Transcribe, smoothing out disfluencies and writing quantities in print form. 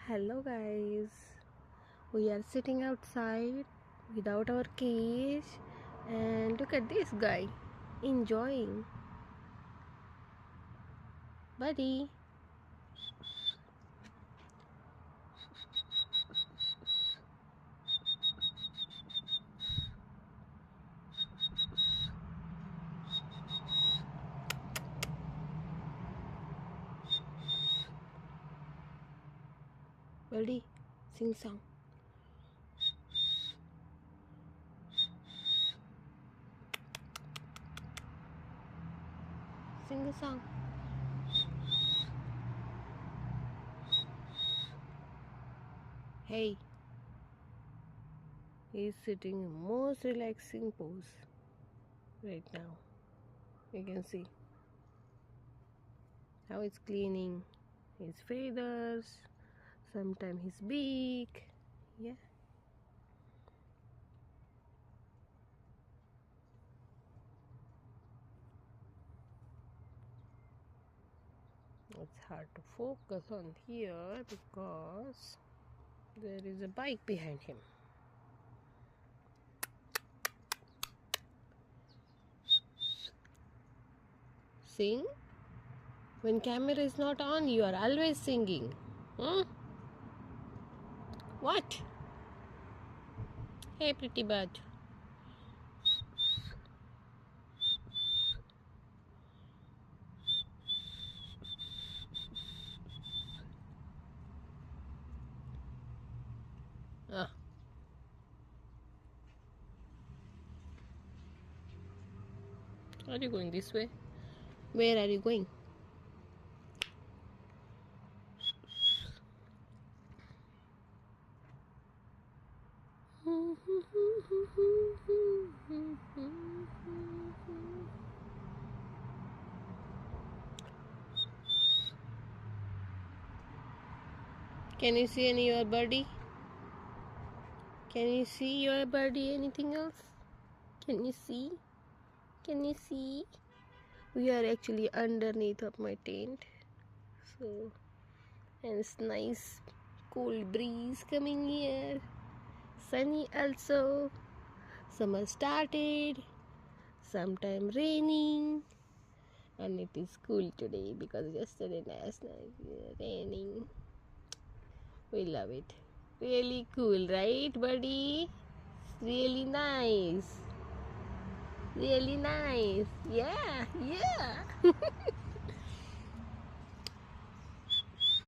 Hello guys, we are sitting outside without our cage and look at this guy enjoying. Buddy, buddy, sing song. Sing a song. Hey, he's sitting in most relaxing pose right now. You can see how it's cleaning his feathers, sometimes his beak. Yeah. It's hard to focus on here because there is a bike behind him. Sing? When camera is not on, you are always singing. What? Hey, pretty bird. Ah. Are you going this way? Where are you going? Can you see any your birdie? Can you see your birdie? Anything else? Can you see? Can you see? We are actually underneath of my tent. So, and it's nice cold breeze coming here. Sunny also. Summer started. Sometime raining. And it is cool today because yesterday last night raining. We love it. Really cool, right, buddy? Really nice. Really nice. Yeah, yeah.